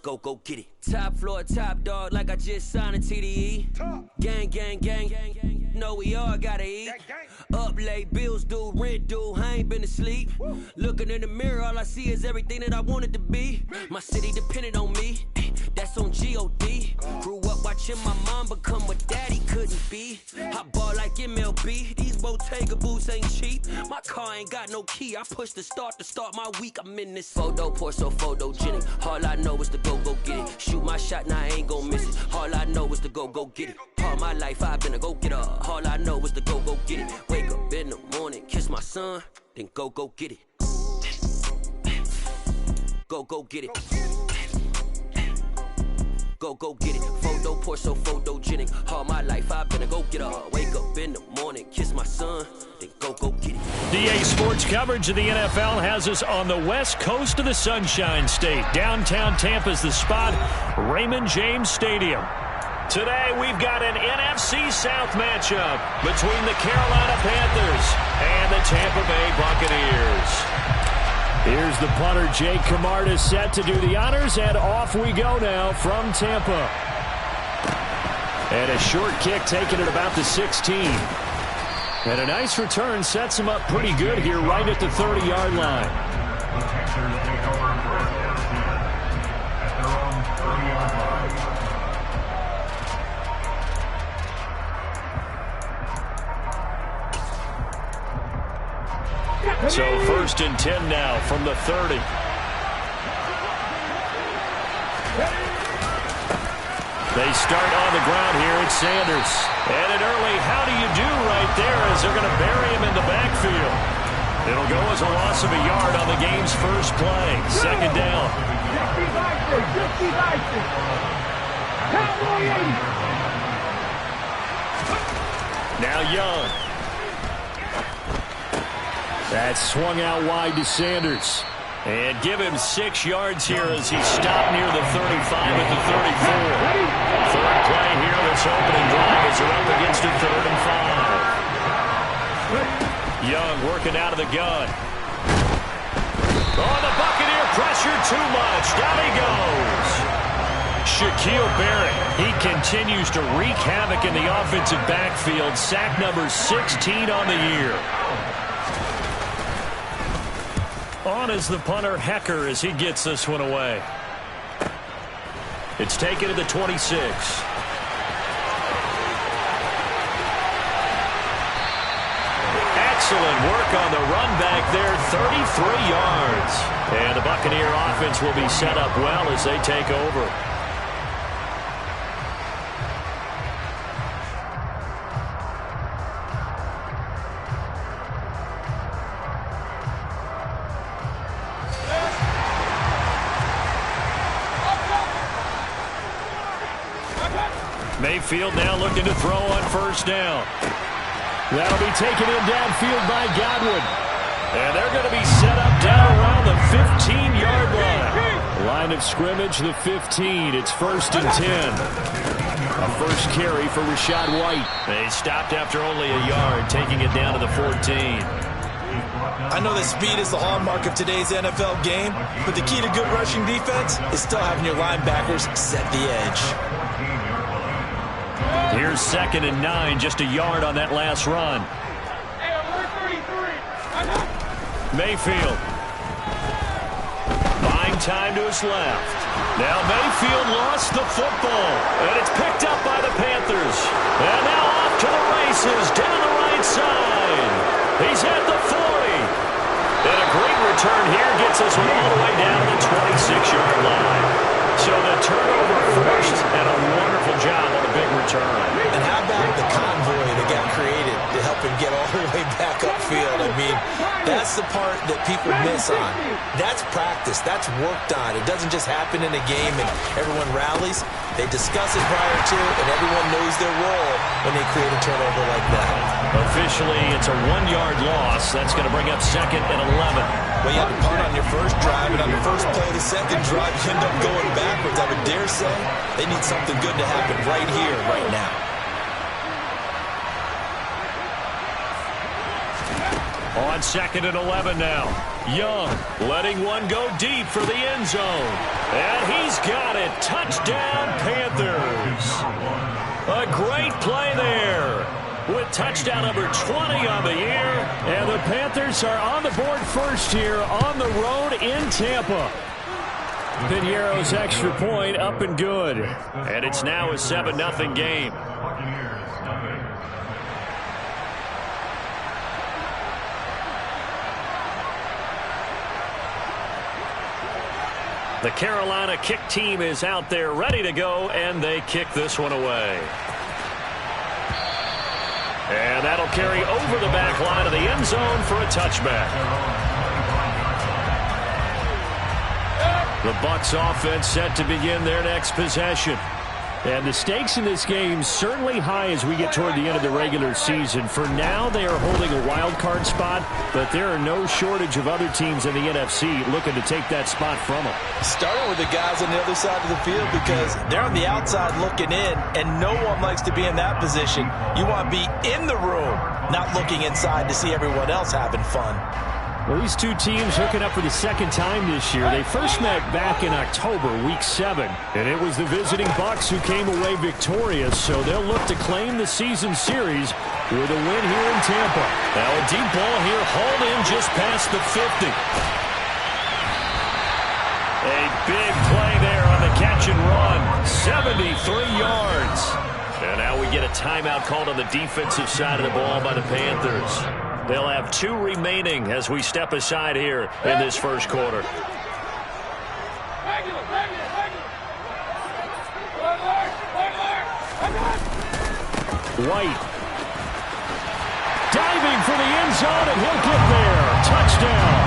Go get it. Top floor, top dog, like I just signed a TDE. Gang, gang, gang, gang, gang. Know we all gotta eat. Up late, bills due, rent due, I ain't been asleep. Looking in the mirror, all I see is everything that I wanted to be. My city depended on me, that's on G.O.D. Grew up watching my mom become what daddy couldn't be. I ball like MLB, these Bottega boots ain't cheap. My car ain't got no key, I push the start to start my week. I'm in this photo, pour so photogenic. All I know is to go get it. Shoot my shot, now I ain't gon' miss it. All I know is to go get it. All my life I've been a go-getter. All I know is to go get it. Wake up in the morning, kiss my son, then go get it. Go get it. Go get it. Photo, pour so photogenic. All my life I've been a go-getter. Wake up in the morning, kiss my son, then go get it. DA Sports coverage of the NFL has us on the west coast of the Sunshine State. Downtown Tampa's the spot, Raymond James Stadium. Today we've got an NFC South matchup between the Carolina Panthers and the Tampa Bay Buccaneers. Here's the punter, Jake Camarda, set to do the honors, and off we go now from Tampa. And a short kick taken at about the 16. And a nice return sets him up pretty good here right at the 30-yard line. So 1st and 10 now from the 30. They start on the ground here. It's Sanders. And an early how do you do right there as they're going to bury him in the backfield. It'll go as a loss of a yard on the game's first play. 2nd down. Now Young. That swung out wide to Sanders. And give him 6 yards here as he stopped near the 35 at the 34. Third play here, this opening drive as they're up against a 3rd and 5. Young working out of the gun. Oh, the Buccaneer pressure too much. Down he goes. Shaquille Barrett, he continues to wreak havoc in the offensive backfield. Sack number 16 on the year. On is the punter, Hecker, as he gets this one away. It's taken to the 26. Excellent work on the run back there, 33 yards. And the Buccaneer offense will be set up well as they take over. Mayfield now looking to throw on 1st down. That'll be taken in downfield by Godwin. And they're going to be set up down around the 15-yard line. Line of scrimmage, the 15. It's 1st and 10. A first carry for Rachaad White. They stopped after only a yard, taking it down to the 14. I know that speed is the hallmark of today's NFL game, but the key to good rushing defense is still having your linebackers set the edge. Here's 2nd and 9, just a yard on that last run. Mayfield. Buying time to his left. Now Mayfield lost the football, and it's picked up by the Panthers. And now off to the races, down the right side. He's at the 40. And a great return here gets us all the way down to the 26-yard line. So the turnover forced, and a wonderful job on the big return. And how about the convoy that got created to help him get all the way back upfield? I mean, that's the part that people miss on. That's practice. That's worked on. It doesn't just happen in a game and everyone rallies. They discuss it prior to, and everyone knows their role when they create a turnover like that. Officially, it's a 1-yard loss. That's going to bring up 2nd and 11. Well, you had to punt on your first drive, and on the first play of the second drive, you end up going backwards. I would dare say they need something good to happen right here, right now. On 2nd and 11 now. Young letting one go deep for the end zone. And he's got it. Touchdown, Panthers. A great play there with touchdown number 20 on the year. And the Panthers are on the board first here on the road in Tampa. Piñeiro's extra point up and good. And it's now a 7-0 game. The Carolina kick team is out there ready to go, and they kick this one away. And that'll carry over the back line of the end zone for a touchback. The Bucs offense set to begin their next possession. And the stakes in this game certainly high as we get toward the end of the regular season. For now, they are holding a wild card spot, but there are no shortage of other teams in the NFC looking to take that spot from them. Starting with the guys on the other side of the field because they're on the outside looking in, and no one likes to be in that position. You want to be in the room, not looking inside to see everyone else having fun. Well, these two teams hooking up for the second time this year. They first met back in October, Week 7, and it was the visiting Bucs who came away victorious, so they'll look to claim the season series with a win here in Tampa. Now a deep ball here, hauled in just past the 50. A big play there on the catch and run, 73 yards. And now we get a timeout called on the defensive side of the ball by the Panthers. They'll have 2 remaining as we step aside here in this first quarter. White. Diving for the end zone, and he'll get there. Touchdown.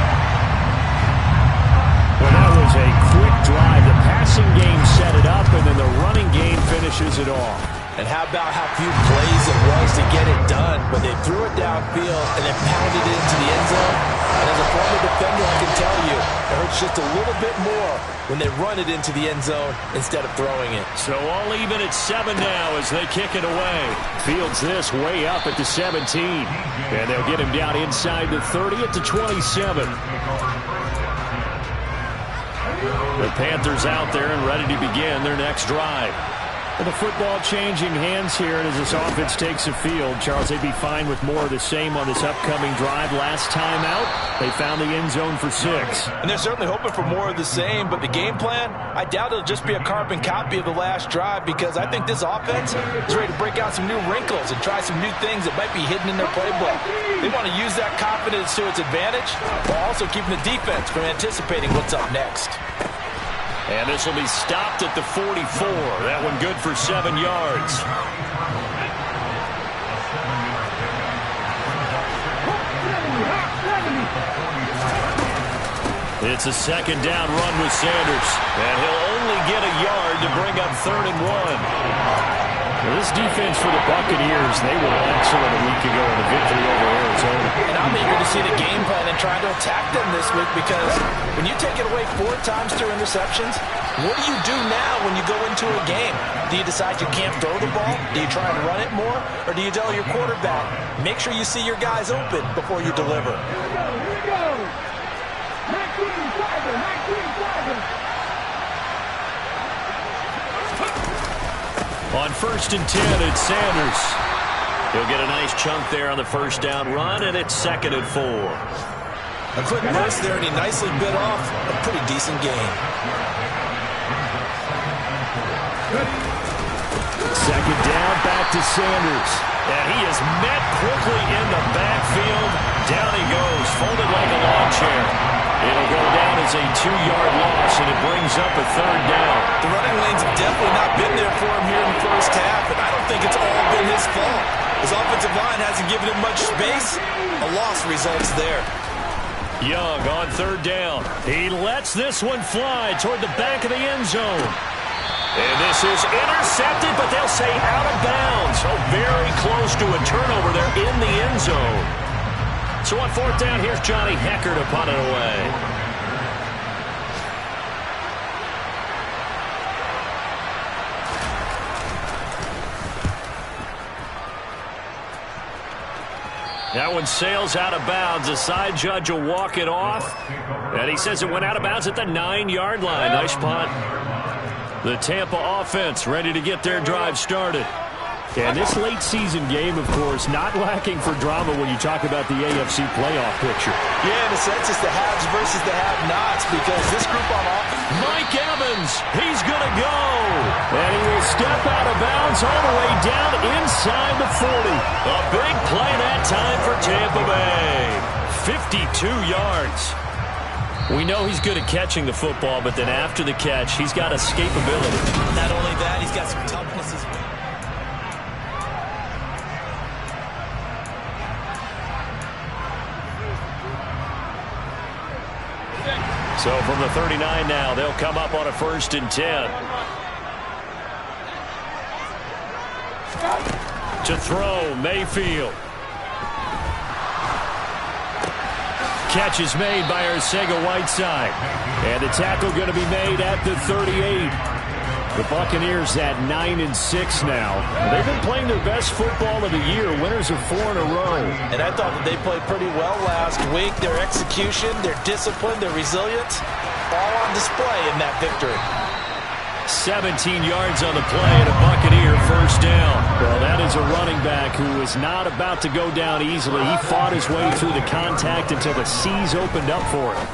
Well, that was a quick drive. The passing game set it up, and then the running game finishes it off. And how about how few plays it was to get it done, but they threw it downfield and then pounded it into the end zone. And as a former defender, I can tell you, it hurts just a little bit more when they run it into the end zone instead of throwing it. So all even at 7 now as they kick it away. Fields this way up at the 17. And they'll get him down inside the 30 at the 27. The Panthers out there and ready to begin their next drive. Well, the football changing hands here, and as this offense takes the field, Charles, they'd be fine with more of the same on this upcoming drive. Last time out, they found the end zone for 6. And they're certainly hoping for more of the same, but the game plan, I doubt it'll just be a carbon copy of the last drive because I think this offense is ready to break out some new wrinkles and try some new things that might be hidden in their playbook. They want to use that confidence to its advantage while also keeping the defense from anticipating what's up next. And this will be stopped at the 44. That one good for 7 yards. It's a second down run with Sanders. And he'll only get a yard to bring up 3rd and 1. Well, this defense for the Buccaneers, they were excellent a week ago in the victory over Arizona. And I'm eager to see the game plan and trying to attack them this week because when you take it away 4 times through interceptions, what do you do now when you go into a game? Do you decide you can't throw the ball? Do you try and run it more? Or do you tell your quarterback, make sure you see your guys open before you deliver? Here we go. 19-5. On 1st and 10, it's Sanders. He'll get a nice chunk there on the first down run, and it's 2nd and 4. A quick burst there, and he nicely bit off a pretty decent gain. 2nd down, back to Sanders. And he is met quickly in the backfield. Down he goes, folded like a lawn chair. It'll go down as a 2-yard loss, and it brings up a 3rd down. The running lanes have definitely not been there for him here in the first half, and I don't think it's all been his fault. His offensive line hasn't given him much space. A loss results there. Young on 3rd down. He lets this one fly toward the back of the end zone. And this is intercepted, but they'll say out of bounds. So very close to a turnover there in the end zone. So on 4th down, here's Johnny Hecker to punt it away. That one sails out of bounds. The side judge will walk it off. And he says it went out of bounds at the 9-yard line. Nice punt. The Tampa offense ready to get their drive started. And this late season game, of course, not lacking for drama when you talk about the AFC playoff picture. Yeah, in a sense, it's the haves versus the have-nots because this group on offense. Mike Evans, he's going to go. And he will step out of bounds all the way down inside the 40. A big play that time for Tampa Bay. 52 yards. We know he's good at catching the football, but then after the catch, he's got escapability. Not only that, he's got some toughness as well. So from the 39 now, they'll come up on a 1st and 10. To throw, Mayfield. Catch is made by Arcega-Whiteside. And the tackle going to be made at the 38. The Buccaneers at 9-6 now. They've been playing their best football of the year. Winners of 4 in a row. And I thought that they played pretty well last week. Their execution, their discipline, their resilience, all on display in that victory. 17 yards on the play and a Buccaneer 1st down. Well, that is a running back who is not about to go down easily. He fought his way through the contact until the C's opened up for him.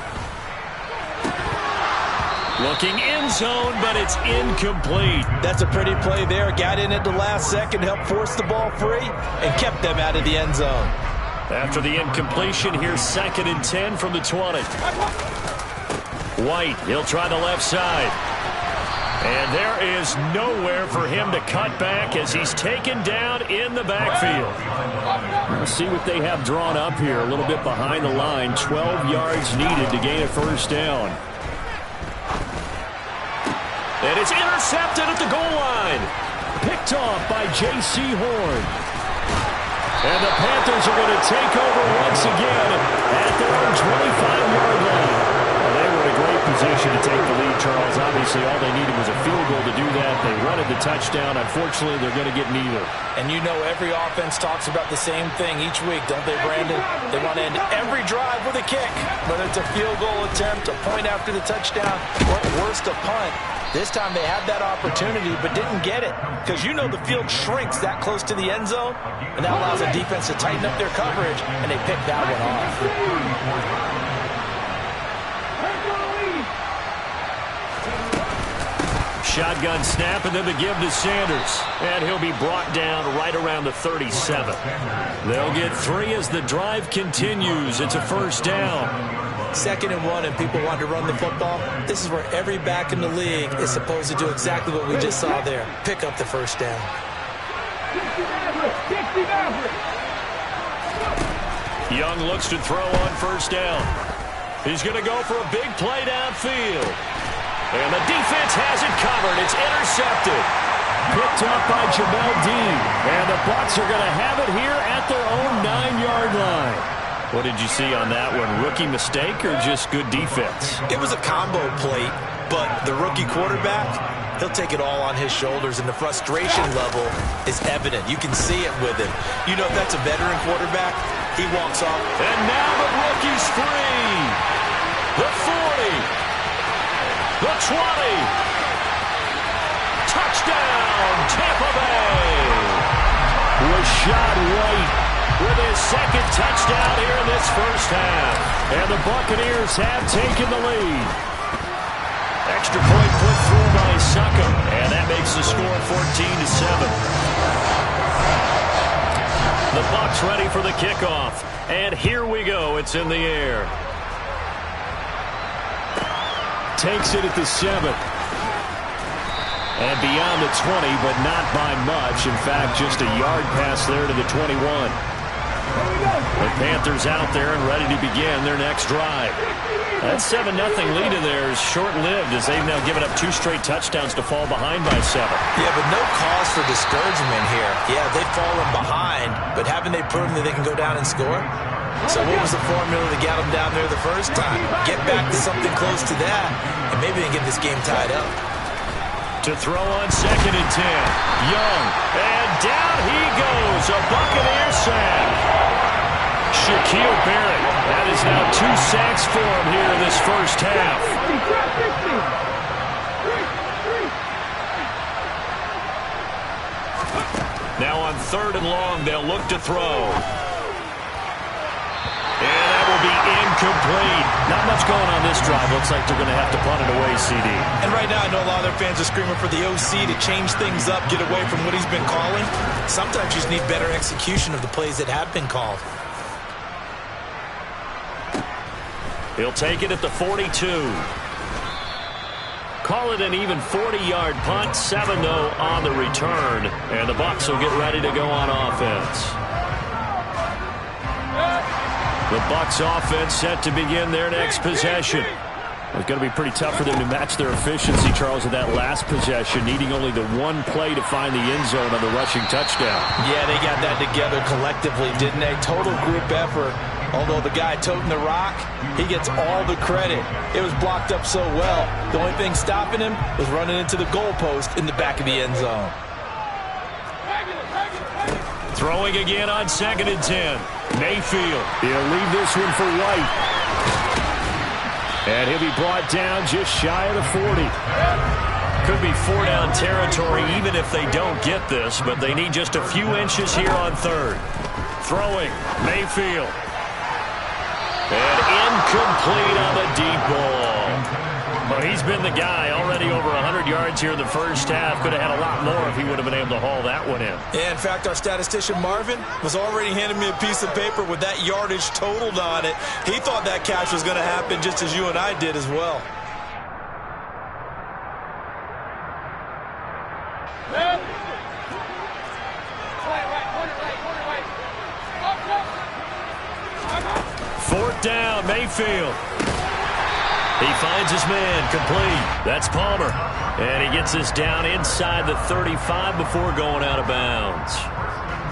Looking end zone, but it's incomplete. That's a pretty play there. Got in at the last second, helped force the ball free, and kept them out of the end zone. After the incompletion, here's 2nd and 10 from the 20. White, he'll try the left side. And there is nowhere for him to cut back as he's taken down in the backfield. Let's see what they have drawn up here. A little bit behind the line. 12 yards needed to gain a 1st down. And it's intercepted at the goal line. Picked off by J.C. Horn. And the Panthers are going to take over once again at their own 25-yard line. Well, they were in a great position to take the lead, Charles. Obviously, all they needed was a field goal to do that. They runted the touchdown. Unfortunately, they're going to get neither. And you know every offense talks about the same thing each week, don't they, Brandon? They want to end every drive with a kick, whether it's a field goal attempt, a point after the touchdown, or at worst, a punt. This time they had that opportunity but didn't get it because you know the field shrinks that close to the end zone, and that allows the defense to tighten up their coverage, and they pick that one off. Shotgun snap and then the give to Sanders. And he'll be brought down right around the 37. They'll get 3 as the drive continues. It's a 1st down. 2nd and 1 and people want to run the football. This is where every back in the league is supposed to do exactly what we just saw there. Pick up the 1st down. Young looks to throw on 1st down. He's going to go for a big play downfield. And the defense has it covered. It's intercepted. Picked up by Jamel Dean. And the Bucs are going to have it here at their own 9-yard line. What did you see on that one? Rookie mistake or just good defense? It was a combo plate, but the rookie quarterback, he'll take it all on his shoulders, and the frustration level is evident. You can see it with him. You know, if that's a veteran quarterback, he walks off. And now the rookie's free. The 40. The 20. Touchdown, Tampa Bay. Rashad White with his 2nd touchdown here in this 1st half. And the Buccaneers have taken the lead. Extra point put through by Suckum. And that makes the score 14-7. The Bucs ready for the kickoff. And here we go. It's in the air. Takes it at the 7. And beyond the 20, but not by much. In fact, just a yard pass there to the 21. The Panthers out there and ready to begin their next drive. That 7-0 lead in there is short-lived as they've now given up 2 straight touchdowns to fall behind by 7. Yeah, but no cause for discouragement here. Yeah, they've fallen behind, but haven't they proven that they can go down and score? So what was the formula that got them down there the first time? Get back to something close to that, and maybe they can get this game tied up. To throw on 2nd and 10. Young. And down he goes. A Buccaneer sack. Shaquille Barrett. That is now 2 sacks for him here in this first half. Now on 3rd and long, they'll look to throw. And that will be incomplete. Not much going on this drive. Looks like they're going to have to punt it away, CD. And right now, I know a lot of their fans are screaming for the OC to change things up, get away from what he's been calling. Sometimes you just need better execution of the plays that have been called. He'll take it at the 42. Call it an even 40-yard punt, 7 though on the return. And the Bucs will get ready to go on offense. The Bucs offense set to begin their next possession. It's going to be pretty tough for them to match their efficiency, Charles, in that last possession, needing only the one play to find the end zone on the rushing touchdown. Yeah, they got that together collectively, didn't they? Total group effort. Although the guy toting the rock, he gets all the credit. It was blocked up so well. The only thing stopping him was running into the goalpost in the back of the end zone. Throwing again on 2nd and 10. Mayfield. He'll leave this one for White. And he'll be brought down just shy of the 40. Could be 4-down territory even if they don't get this, but they need just a few inches here on 3rd. Throwing. Mayfield. And incomplete on the deep ball. Well, he's been the guy already over 100 yards here in the first half. Could have had a lot more if he would have been able to haul that one in. Yeah, in fact, our statistician Marvin was already handing me a piece of paper with that yardage totaled on it. He thought that catch was going to happen just as you and I did as well. Fourth down, Mayfield. He finds his man, complete. That's Palmer. And he gets this down inside the 35 before going out of bounds.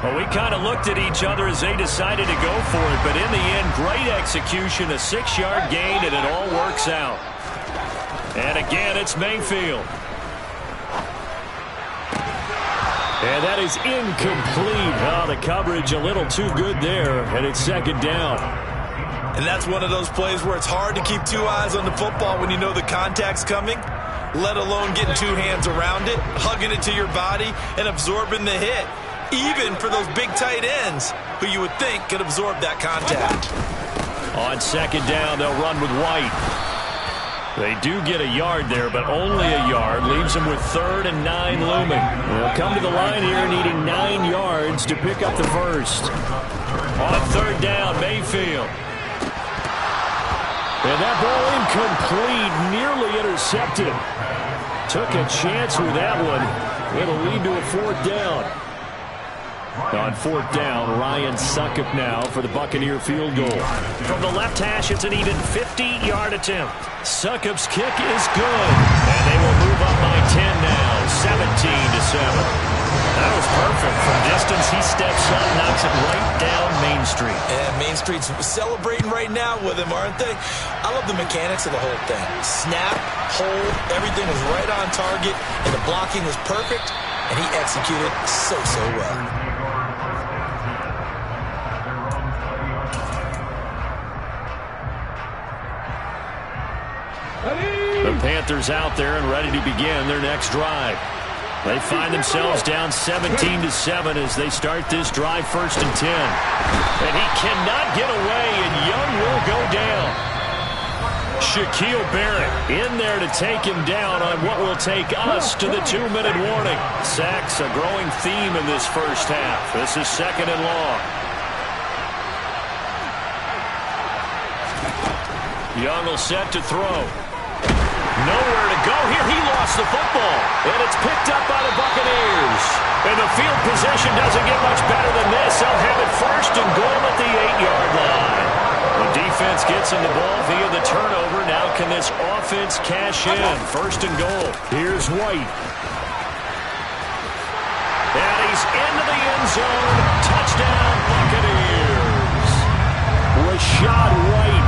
Well, we kind of looked at each other as they decided to go for it, but in the end, great execution, a 6-yard gain, and it all works out. And again, it's Mayfield. And that is incomplete. Oh, the coverage a little too good there, and it's 2nd down. And that's one of those plays where it's hard to keep 2 eyes on the football when you know the contact's coming, let alone getting 2 hands around it, hugging it to your body, and absorbing the hit, even for those big tight ends who you would think could absorb that contact. On 2nd down, they'll run with White. They do get a yard there, but only a yard. Leaves them with 3rd and 9 looming. They'll come to the line here needing 9 yards to pick up the first. On 3rd down, Mayfield. And that ball incomplete, nearly intercepted. Took a chance with that one. It'll lead to a 4th down. On 4th down, Ryan Succop now for the Buccaneer field goal. From the left hash, it's an even 50-yard attempt. Succop's kick is good. And they will move up by 10 now, 17-7. That was perfect. From distance, he steps up, knocks it right down Main Street. And Main Street's celebrating right now with him, aren't they? I love the mechanics of the whole thing. Snap, hold, everything was right on target, and the blocking was perfect, and he executed so well. The Panthers out there and ready to begin their next drive. They find themselves down 17-7 as they start this drive, 1st and 10. And he cannot get away, and Young will go down. Shaquille Barrett in there to take him down on what will take us to the 2-minute warning. Sacks a growing theme in this first half. This is 2nd and long. Young will set to throw. Nowhere to go here. He lost the football. And it's picked up by the Buccaneers. And the field position doesn't get much better than this. They'll have it 1st and goal at the 8-yard line. The defense gets him the ball via the turnover. Now can this offense cash in? 1st and goal. Here's White. And he's into the end zone. Touchdown, Buccaneers. Rashad White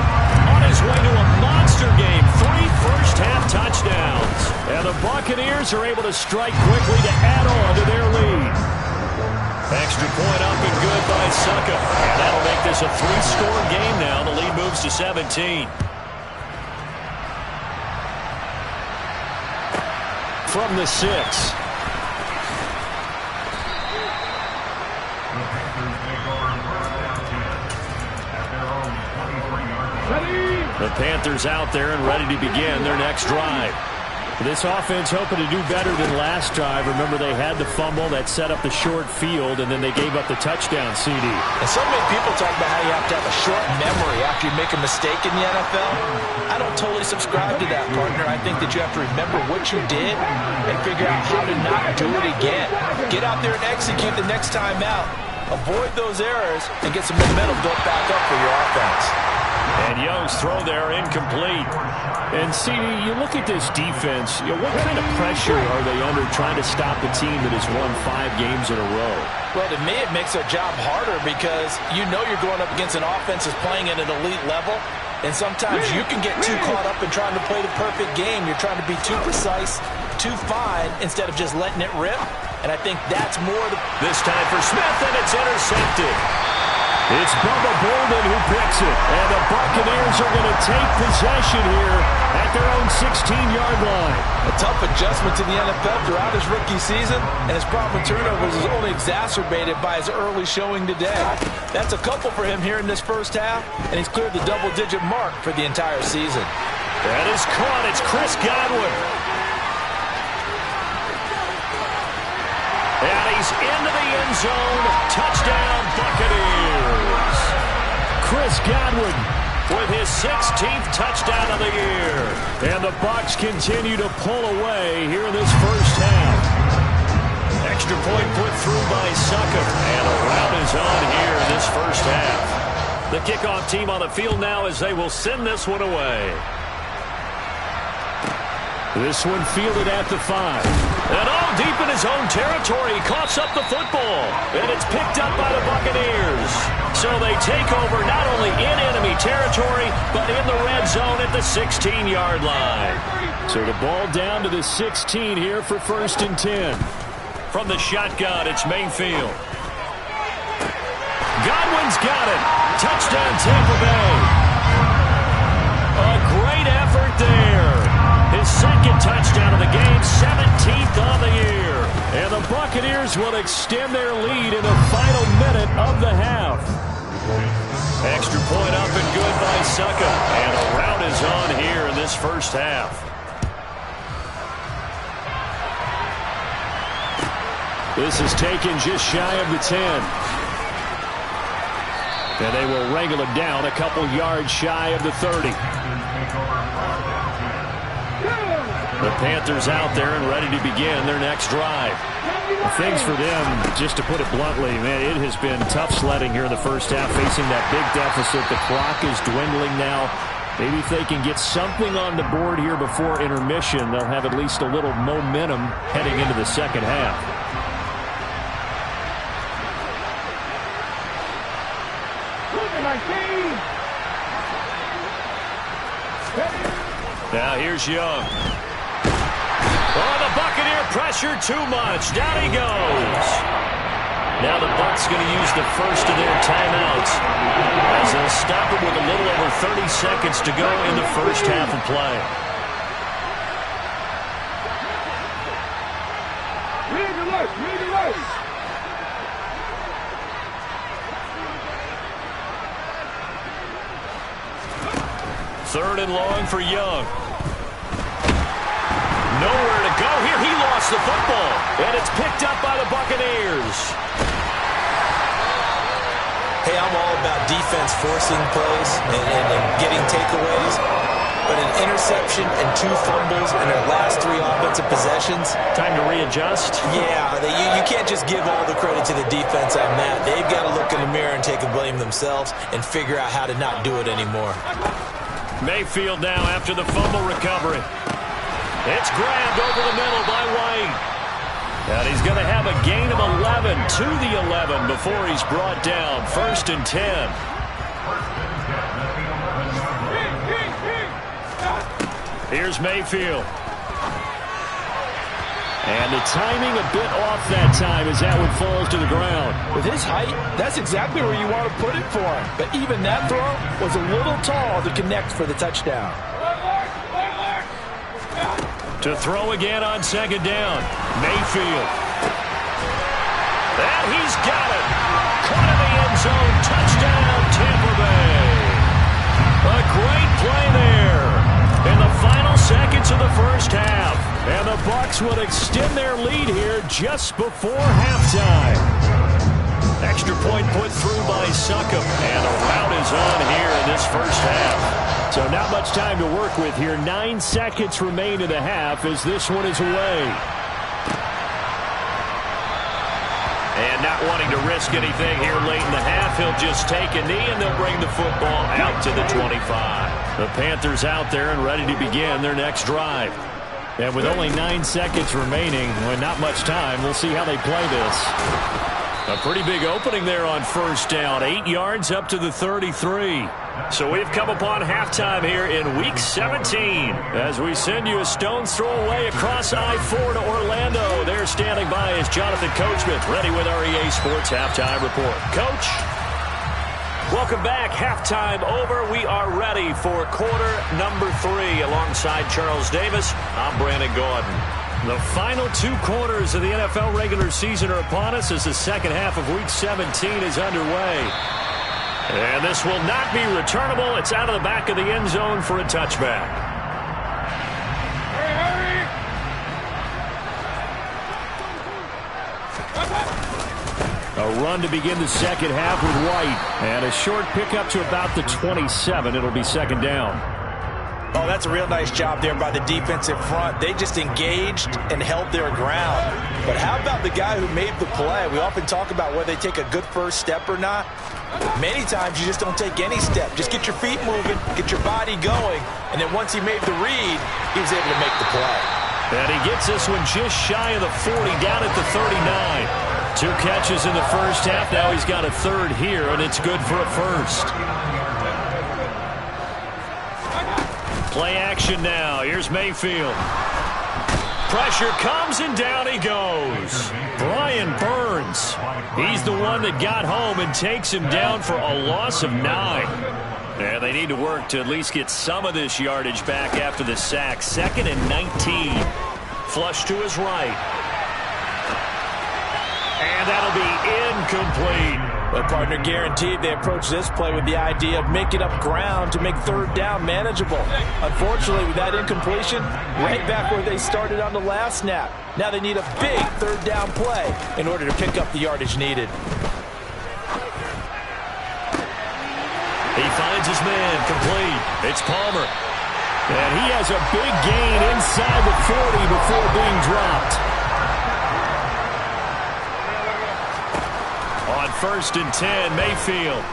on his way to a monster game. 3 first-half touchdowns. And the Buccaneers are able to strike quickly to add on to their lead. Extra point up and good by Succa. And that'll make this a 3-score game now. The lead moves to 17. From the 6. The Panthers out there and ready to begin their next drive. This offense hoping to do better than last drive. Remember, they had the fumble that set up the short field, and then they gave up the touchdown CD. And so many people talk about how you have to have a short memory after you make a mistake in the NFL. I don't totally subscribe to that, partner. I think that you have to remember what you did and figure out how to not do it again. Get out there and execute the next time out. Avoid those errors and get some momentum built back up for your offense. And Young's throw there incomplete. And CD, you look at this defense, what kind of pressure are they under trying to stop the team that has won 5 games in a row? Well, to me, it makes their job harder because you know you're going up against an offense that's playing at an elite level. And sometimes you can get too caught up in trying to play the perfect game. You're trying to be too precise, too fine, instead of just letting it rip. And I think that's more this time for Smith, and it's intercepted. It's Bubba Bolden who picks it, and the Buccaneers are going to take possession here at their own 16-yard line. A tough adjustment to the NFL throughout his rookie season, and his problem with turnovers is only exacerbated by his early showing today. That's a couple for him here in this first half, and he's cleared the double-digit mark for the entire season. That is caught. It's Chris Godwin. And he's into the end zone. Touchdown, Buccaneers. Chris Godwin with his 16th touchdown of the year. And the Bucs continue to pull away here in this first half. Extra point put through by Succa. And a rout is on here in this first half. The kickoff team on the field now as they will send this one away. This one fielded at the 5. And all deep in his own territory, he coughs up the football. And it's picked up by the Buccaneers. So they take over not only in enemy territory, but in the red zone at the 16-yard line. So the ball down to the 16 here for 1st and 10. From the shotgun, it's Mayfield. Godwin's got it. Touchdown, Tampa Bay. A great effort there. His second touchdown of the game, 17th on the year. And the Buccaneers will extend their lead in the final minute of the half. Extra point up and good by Succa. And a rout is on here in this first half. This is taken just shy of the 10. And they will wrangle it down a couple yards shy of the 30. The Panthers out there and ready to begin their next drive. Things for them, just to put it bluntly, man, it has been tough sledding here in the first half, facing that big deficit. The clock is dwindling now. Maybe if they can get something on the board here before intermission, they'll have at least a little momentum heading into the second half. Now here's Young. Oh, the Buccaneer pressure too much. Down he goes. Now the Bucs going to use the first of their timeouts as they'll stop it with a little over 30 seconds to go in the first half of play. Third and long for Young. Nowhere to go here. He lost the football. And it's picked up by the Buccaneers. Hey, I'm all about defense forcing plays and getting takeaways. But an interception and 2 fumbles in their last 3 offensive possessions. Time to readjust? Yeah, you can't just give all the credit to the defense on that. They've got to look in the mirror and take the blame themselves and figure out how to not do it anymore. Mayfield now after the fumble recovery. It's grabbed over the middle by White. And he's going to have a gain of 11 to the 11 before he's brought down. 1st and 10. Here's Mayfield. And the timing a bit off that time as that one falls to the ground. With his height, that's exactly where you want to put it for him. But even that throw was a little tall to connect for the touchdown. To throw again on second down. Mayfield. And he's got it. Caught in the end zone. Touchdown, Tampa Bay. A great play there in the final seconds of the first half. And the Bucs would extend their lead here just before halftime. Extra point put through by Succop. And a rout is on here in this first half. So not much time to work with here. 9 seconds remain in the half as this one is away. And not wanting to risk anything here late in the half, he'll just take a knee and they'll bring the football out to the 25. The Panthers out there and ready to begin their next drive. And with only 9 seconds remaining, with not much time, we'll see how they play this. A pretty big opening there on first down. 8 yards up to the 33. So we've come upon halftime here in Week 17 as we send you a stone's throw away across I-4 to Orlando. There standing by is Jonathan Coachman, ready with our EA Sports Halftime Report. Coach, welcome back. Halftime over. We are ready for quarter number 3 alongside Charles Davis. I'm Brandon Gordon. The final 2 quarters of the NFL regular season are upon us as the second half of Week 17 is underway. And this will not be returnable. It's out of the back of the end zone for a touchback. A run to begin the second half with White. And a short pickup to about the 27. It'll be second down. Oh, that's a real nice job there by the defensive front. They just engaged and held their ground. But how about the guy who made the play? We often talk about whether they take a good first step or not. Many times you just don't take any step. Just get your feet moving, get your body going, and then once he made the read, he was able to make the play. And he gets this one just shy of the 40, down at the 39. 2 catches in the first half. Now he's got a third here, and it's good for a first. Play action now. Here's Mayfield. Pressure comes, and down he goes. Brian Burns. He's the one that got home and takes him down for a loss of 9. And they need to work to at least get some of this yardage back after the sack. 2nd and 19. Flush to his right. And that'll be incomplete. But partner guaranteed they approach this play with the idea of making up ground to make third down manageable. Unfortunately, with that incompletion, right back where they started on the last snap. Now they need a big third down play in order to pick up the yardage needed. He finds his man complete. It's Palmer. And he has a big gain inside the 40 before being dropped. On 1st and 10, Mayfield.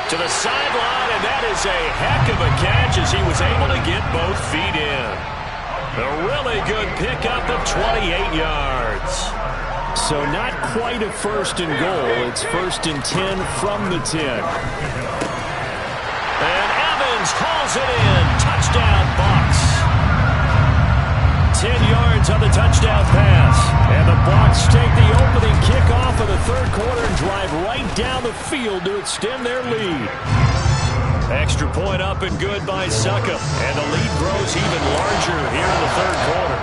To the sideline, and that is a heck of a catch as he was able to get both feet in. A really good pickup of 28 yards. So not quite a 1st and goal. It's 1st and 10 from the 10. And Evans hauls it in. Touchdown, Bucs. 10 yards on the touchdown pass. And the Bucs take the opening kickoff of the third quarter and drive right down the field to extend their lead. Extra point up and good by Succop. And the lead grows even larger here in the third quarter.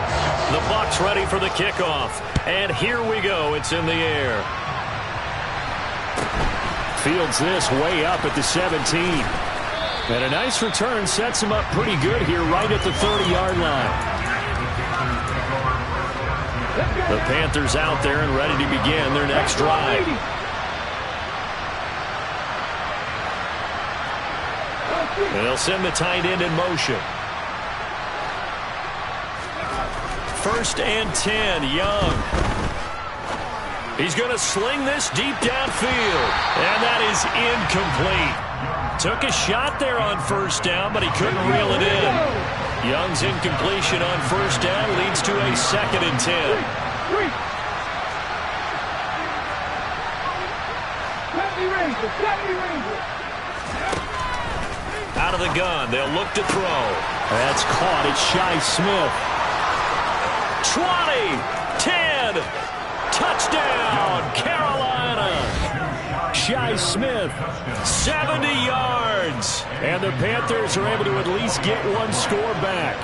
The Bucs ready for the kickoff. And here we go. It's in the air. Fields this way up at the 17. And a nice return sets him up pretty good here right at the 30-yard line. The Panthers out there and ready to begin their next drive. And they'll send the tight end in motion. 1st and 10, Young. He's going to sling this deep downfield. And that is incomplete. Took a shot there on 1st down, but he couldn't reel it in. Young's incompletion on 1st down leads to a 2nd and 10. Out of the gun, they'll look to throw. That's caught. It's Shi Smith. 20, 10, touchdown, Carolina. Shi Smith, 70 yards. And the Panthers are able to at least get one score back.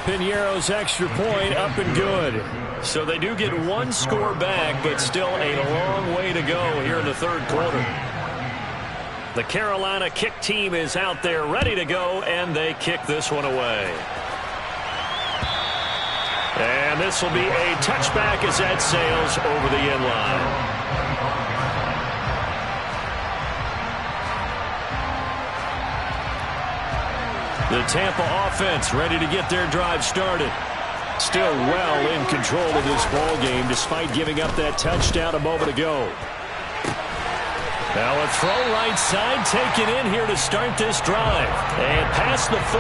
Piñeiro's extra point up and good. So they do get one score back, but still a long way to go here in the third quarter. The Carolina kick team is out there ready to go, and they kick this one away. And this will be a touchback as that sails over the end line. The Tampa offense ready to get their drive started. Still well in control of this ball game despite giving up that touchdown a moment ago. Now a throw right side taken in here to start this drive. And past the 40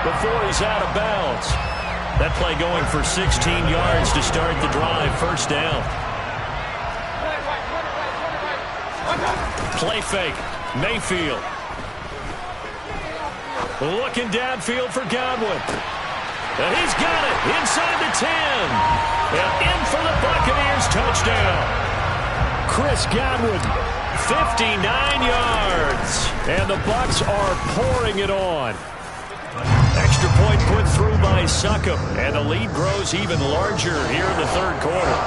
before he's out of bounds. That play going for 16 yards to start the drive. First down. Play fake. Mayfield. Looking downfield for Godwin. And he's got it inside the 10. And in for the Buccaneers touchdown. Chris Godwin, 59 yards. And the Bucs are pouring it on. Extra point put through by Succop. And the lead grows even larger here in the third quarter.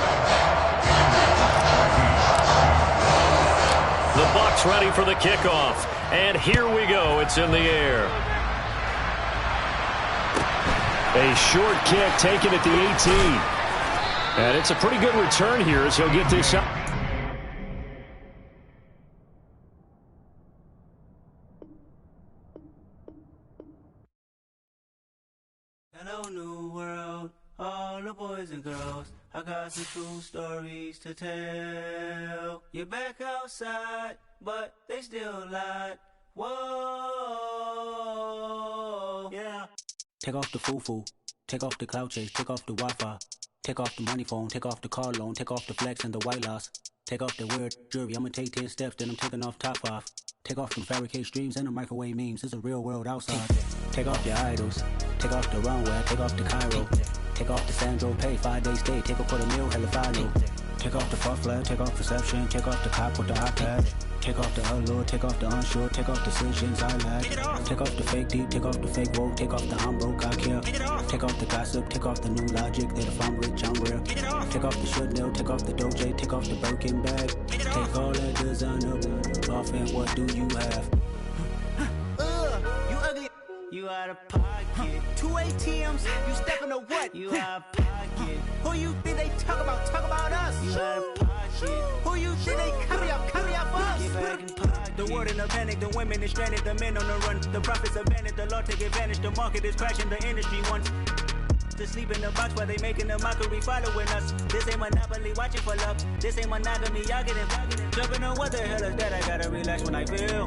The Bucs ready for the kickoff. And here we go. It's in the air. A short kick taken at the 18. And it's a pretty good return here as he'll get this up. Hello, new world, all the boys and girls. I got some true stories to tell. You're back outside, but they still lied. Whoa, yeah. Take off the foo-foo, take off the cloud chase, take off the Wi-Fi, take off the money phone, take off the car loan, take off the flex and the white loss, take off the weird jewelry. I'ma take 10 steps, then I'm taking off top 5. Take off them fabricate streams and the microwave memes. It's a real world outside. Take off your idols, take off the runway, take off the Cairo, take off the Sandro Pay, 5-day stay, take a $250,000, hella final. Take off the far flag, take off perception, take off the cop with the iPad. Take off the allure, take off the unsure, take off decisions I lack. Take off the fake deep, take off the fake woke, take off the I'm broke, I care. Take off the gossip, take off the new logic that if I'm rich, I'm real. Take off the should know, take off the Doja, take off the Birkin bag. Take all that designer off and what do you have? You ugly. You out of pocket. 2 ATMs, you stepping to what? You out of pocket. Who you think they talk about? Talk about us. You out of pocket. Who you think they carry up for us? Get back in pocket. The world in a panic, the women is stranded, the men on the run. The profits abandoned, the law take advantage. The market is crashing, the industry wants to sleep in the box while they making a mockery following us. This ain't monopoly, watching for love. This ain't monogamy, y'all getting jumping on what the hell is that? I gotta relax when I feel.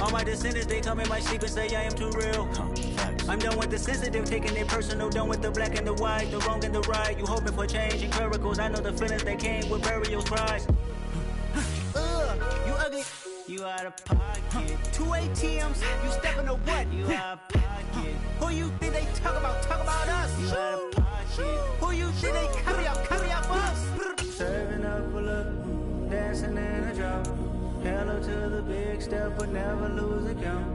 All my descendants, they come in my sleep and say I am too real. I'm done with the sensitive, taking it personal. Done with the black and the white, the wrong and the right. You hoping for change and miracles. I know the feelings that came with burial cries. You ugly. You out of pocket. 2 ATMs, you stepping to what? You out of pocket. Who you think they talk about? Talk about us. You out of pocket. Who you think they carry up us? Serving up a look, dancing in a drop. Hello to the big step, but never lose a count.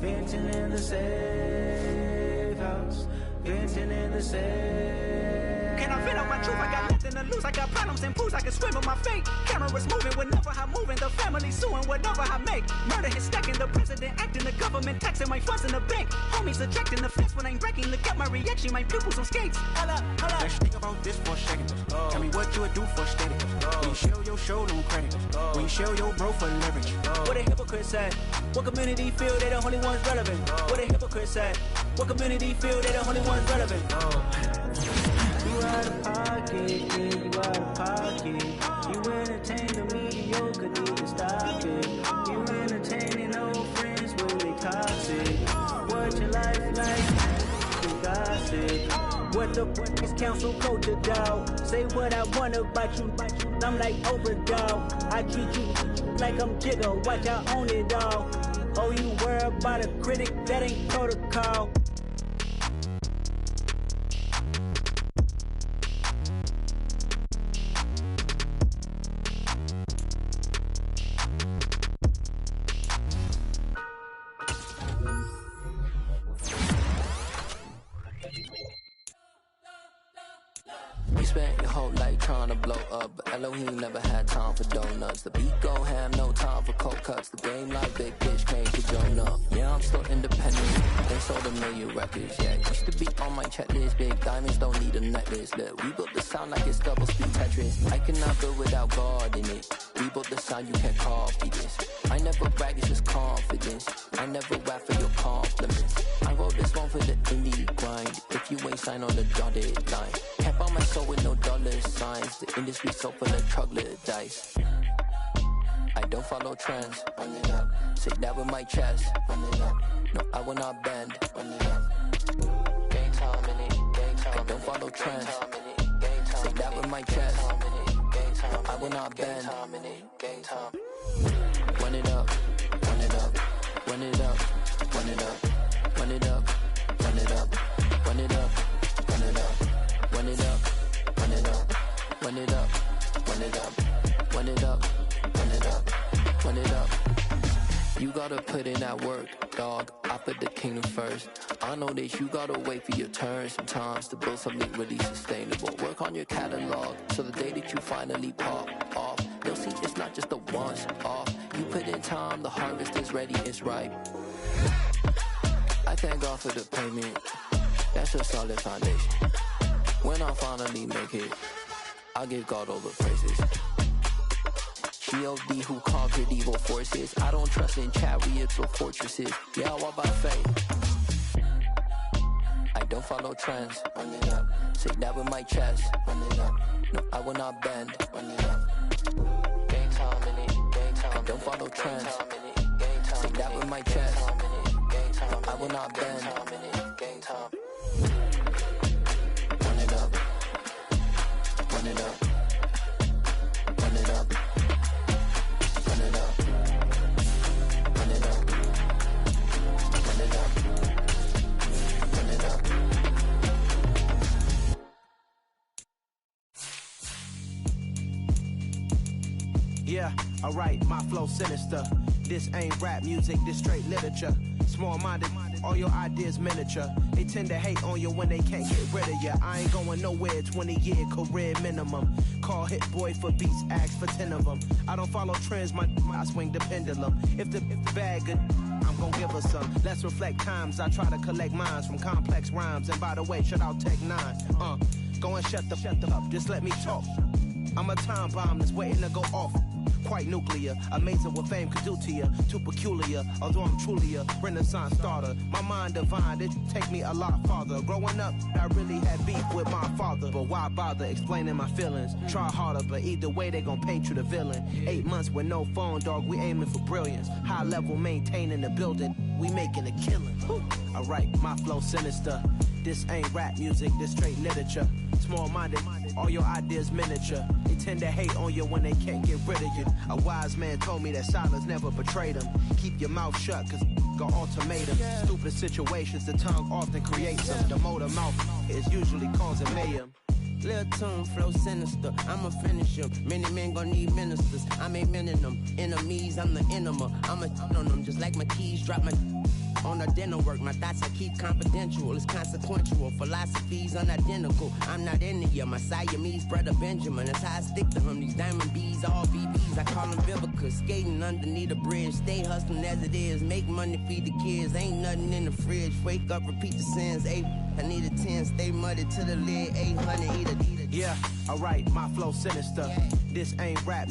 Venting in the safe house. Venting in the safe. Can I vent out my truth? I got nothing to lose. I got problems and fools. I can swim with my fate. Cameras moving whenever I'm moving. The family suing whatever I make. Murder is stacking. The president acting. The government taxing my funds in the bank. Homies ejecting the fence when I'm breaking. Look at my reaction. My pupils on skates. Hold up. Let's think about this for a second. Tell me what you would do for steady. When you show your show, no credit. When you show your bro for leverage. What a hypocrite said. What community feel they the only ones relevant? What a hypocrite said. What community feel they the only ones relevant? You out of pocket, yeah, you out of pocket. You entertain the mediocre, need to stop it. You entertaining old friends when they toxic. What your life like? You gossip. What the fuck is council culture, dawg? Say what I want about you. I'm like Oprah, dawg. I treat you like I'm Jigga. Watch I own it all. Oh, you worry about a critic, that ain't protocol. You spent your whole life trying to blow up, but Elohim never had time for donuts. The beat go ham, no time for cold cuts. The game like big bitch came to join up. Yeah, I'm still independent. They sold 1 million records, yeah. Used to be on my checklist. Big diamonds don't need a necklace. Look, we built the sound like it's double speed Tetris. I cannot build without God in it. We built the sound, you can't copy this. I never brag, it's just confidence. I never rap for your compliments. I wrote this one for the indie grind. If you ain't signed on the dotted line, can't buy my soul with no dollar signs. The industry so full of troglodytes. I don't follow trends. Run it up. Say that with my chest. Run it up. No, I will not bend. Run it up. Game time in it. Game time. I don't follow trends. Say that with my chest. No, I will not bend. Game time. Run it up. Run it up. Run it up. Run it up. Run it up. Run it up. Run it up. Run it up. Run it up. Run it up. Run it up. Run it up. Run it up. Run it up. Run it up. You gotta put in that work, dog. I put the kingdom first. I know that you gotta wait for your turn sometimes to build something really sustainable. Work on your catalog so the day that you finally pop off, they'll see it's not just a once off. You put in time, the harvest is ready, it's ripe. I thank God for the payment. That's a solid foundation. When I finally make it, I'll give God all the praises. G.O.D. who conquered evil forces. I don't trust in chariots or fortresses. Yeah, I walk by faith. I don't follow trends. Run it up. Say that with my chest. Run it up. No, I will not bend. Run it up. Game time in it. Game time. I don't follow trends. Say that with my chest. No, I will not bend. Game time. Run it up. Run it up. Run it up. Run it up. Run it up. Run it up. Run it up. Yeah, alright, my flow sinister. This ain't rap music, this straight literature. Small-minded, all your ideas miniature. They tend to hate on you when they can't get rid of you. I ain't going nowhere, 20-year career minimum. Call Hit Boy for beats, ask for 10 of them. I don't follow trends, I swing the pendulum. If the bag good, I'm gon' give her some. Let's reflect times, I try to collect minds from complex rhymes. And by the way, shout out Tech 9. Go and shut the up, just let me talk. I'm a time bomb that's waiting to go off. Quite nuclear, amazing what fame could do to you. Too peculiar, although I'm truly a Renaissance starter. My mind divine, it take me a lot farther. Growing up, I really had beef with my father. But why bother explaining my feelings? Try harder, but either way they gon' paint you the villain. 8 months with no phone, dog, we aiming for brilliance. High level maintaining the building, we making a killing. Alright, my flow sinister. This ain't rap music, this straight literature. Small-minded, all your ideas miniature. They tend to hate on you when they can't get rid of you. A wise man told me that silence never betrayed him. Keep your mouth shut, cause got ultimatum. Stupid situations, the tongue often creates them. The motor mouth is usually causing mayhem. Lil' tune, flow sinister, I'ma finish him. Many men gon' need ministers, I'm aiming them. Enemies, I'm the enema. I'ma on them, just like my keys, drop my on the dinner work. My thoughts I keep confidential, it's consequential. Philosophies unidentical, I'm not into ya. My Siamese brother Benjamin, that's how I stick to him. These diamond bees, all BBs, I call them Vivica. Skating underneath a bridge, stay hustling as it is. Make money, feed the kids, ain't nothing in the fridge. Wake up, repeat the sins, I need a 10, stay muddy to the lid, 800, eat a. Yeah, alright, my flow sinister. This ain't rap.